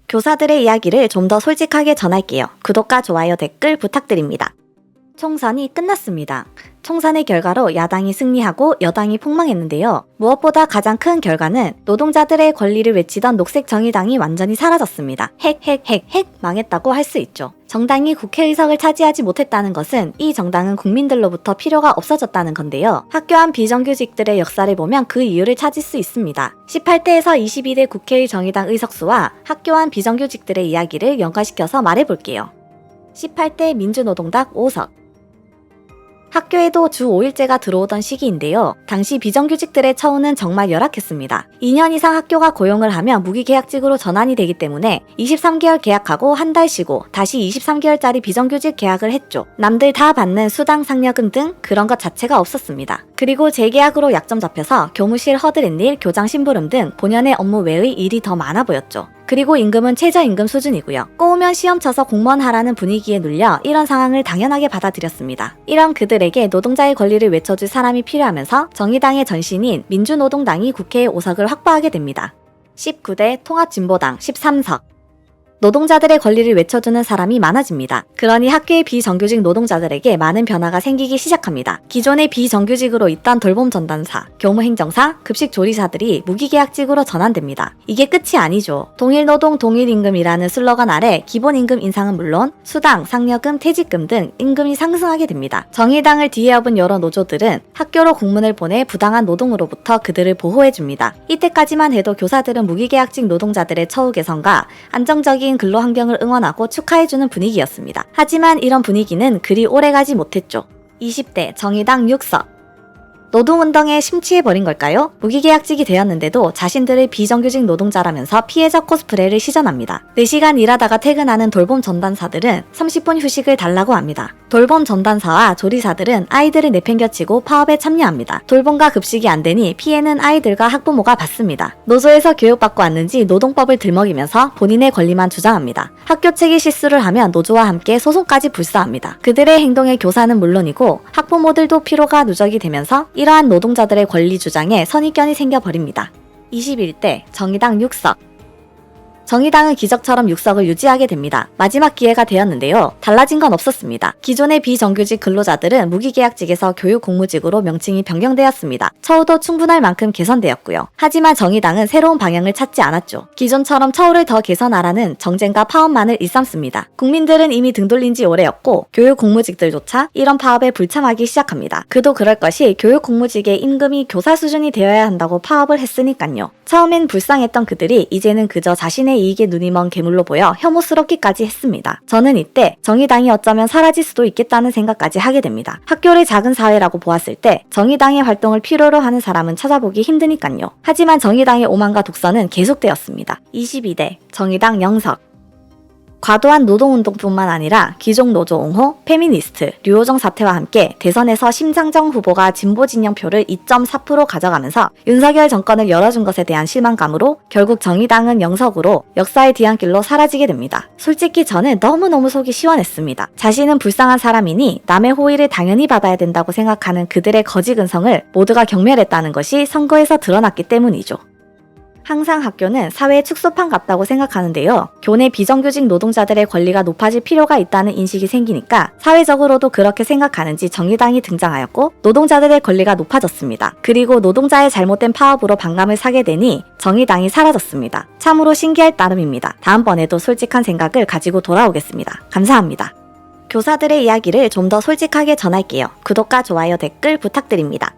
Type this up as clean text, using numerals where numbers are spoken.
교사들의 이야기를 좀 더 솔직하게 전할게요. 구독과 좋아요, 댓글 부탁드립니다. 총선이 끝났습니다. 총선의 결과로 야당이 승리하고 여당이 폭망했는데요. 무엇보다 가장 큰 결과는 노동자들의 권리를 외치던 녹색정의당이 완전히 사라졌습니다. 핵 망했다고 할 수 있죠. 정당이 국회의석을 차지하지 못했다는 것은 이 정당은 국민들로부터 필요가 없어졌다는 건데요. 학교 안 비정규직들의 역사를 보면 그 이유를 찾을 수 있습니다. 18대에서 22대 국회의 정의당 의석수와 학교 안 비정규직들의 이야기를 연관시켜서 말해볼게요. 18대 민주노동당 5석. 학교에도 주 5일제가 들어오던 시기인데요. 당시 비정규직들의 처우는 정말 열악했습니다. 2년 이상 학교가 고용을 하면 무기계약직으로 전환이 되기 때문에 23개월 계약하고 한 달 쉬고 다시 23개월짜리 비정규직 계약을 했죠. 남들 다 받는 수당 상여금 등 그런 것 자체가 없었습니다. 그리고 재계약으로 약점 잡혀서 교무실 허드렛일, 교장 심부름 등 본연의 업무 외의 일이 더 많아 보였죠. 그리고 임금은 최저임금 수준이고요. 꼬우면 시험 쳐서 공무원 하라는 분위기에 눌려 이런 상황을 당연하게 받아들였습니다. 이런 그들에게 노동자의 권리를 외쳐줄 사람이 필요하면서 정의당의 전신인 민주노동당이 국회에 5석을 확보하게 됩니다. 19대 통합진보당 13석. 노동자들의 권리를 외쳐주는 사람이 많아집니다. 그러니 학교의 비정규직 노동자들에게 많은 변화가 생기기 시작합니다. 기존의 비정규직으로 있던 돌봄 전담사, 교무행정사, 급식조리사들이 무기계약직으로 전환됩니다. 이게 끝이 아니죠. 동일노동 동일임금이라는 슬로건 아래 기본임금 인상은 물론 수당, 상여금, 퇴직금 등 임금이 상승하게 됩니다. 정의당을 뒤에업은 여러 노조들은 학교로 공문을 보내 부당한 노동으로부터 그들을 보호해줍니다. 이때까지만 해도 교사들은 무기계약직 노동자들의 처우 개선과 안정적인 근로 환경을 응원하고 축하해주는 분위기였습니다. 하지만 이런 분위기는 그리 오래가지 못했죠. 20대 정의당 6석. 노동운동에 심취해버린 걸까요? 무기계약직이 되었는데도 자신들의 비정규직 노동자라면서 피해자 코스프레를 시전합니다. 4시간 일하다가 퇴근하는 돌봄 전담사들은 30분 휴식을 달라고 합니다. 돌봄 전담사와 조리사들은 아이들을 내팽겨치고 파업에 참여합니다. 돌봄과 급식이 안 되니 피해는 아이들과 학부모가 받습니다. 노조에서 교육받고 왔는지 노동법을 들먹이면서 본인의 권리만 주장합니다. 학교 측이 실수를 하면 노조와 함께 소송까지 불사합니다. 그들의 행동에 교사는 물론이고 학부모들도 피로가 누적이 되면서 이러한 노동자들의 권리 주장에 선입견이 생겨버립니다. 21대 정의당 6석. 정의당은 기적처럼 6석을 유지하게 됩니다. 마지막 기회가 되었는데요. 달라진 건 없었습니다. 기존의 비정규직 근로자들은 무기계약직에서 교육공무직으로 명칭이 변경되었습니다. 처우도 충분할 만큼 개선되었고요. 하지만 정의당은 새로운 방향을 찾지 않았죠. 기존처럼 처우를 더 개선하라는 정쟁과 파업만을 일삼습니다. 국민들은 이미 등 돌린 지 오래였고 교육공무직들조차 이런 파업에 불참하기 시작합니다. 그도 그럴 것이 교육공무직의 임금이 교사 수준이 되어야 한다고 파업을 했으니깐요. 처음엔 불쌍했던 그들이 이제는 그저 자신의 이익에 눈이 먼 괴물로 보여 혐오스럽기까지 했습니다. 저는 이때 정의당이 어쩌면 사라질 수도 있겠다는 생각까지 하게 됩니다. 학교를 작은 사회라고 보았을 때 정의당의 활동을 필요로 하는 사람은 찾아보기 힘드니깐요. 하지만 정의당의 오만과 독선은 계속되었습니다. 22대 정의당 0석. 과도한 노동운동뿐만 아니라 기종노조 옹호, 페미니스트, 류호정 사태와 함께 대선에서 심상정 후보가 진보 진영표를 2.4% 가져가면서 윤석열 정권을 열어준 것에 대한 실망감으로 결국 정의당은 0석으로 역사의 뒤안길로 사라지게 됩니다. 솔직히 저는 너무너무 속이 시원했습니다. 자신은 불쌍한 사람이니 남의 호의를 당연히 받아야 된다고 생각하는 그들의 거지 근성을 모두가 경멸했다는 것이 선거에서 드러났기 때문이죠. 항상 학교는 사회의 축소판 같다고 생각하는데요. 교내 비정규직 노동자들의 권리가 높아질 필요가 있다는 인식이 생기니까 사회적으로도 그렇게 생각하는지 정의당이 등장하였고 노동자들의 권리가 높아졌습니다. 그리고 노동자의 잘못된 파업으로 반감을 사게 되니 정의당이 사라졌습니다. 참으로 신기할 따름입니다. 다음번에도 솔직한 생각을 가지고 돌아오겠습니다. 감사합니다. 교사들의 이야기를 좀 더 솔직하게 전할게요. 구독과 좋아요, 댓글 부탁드립니다.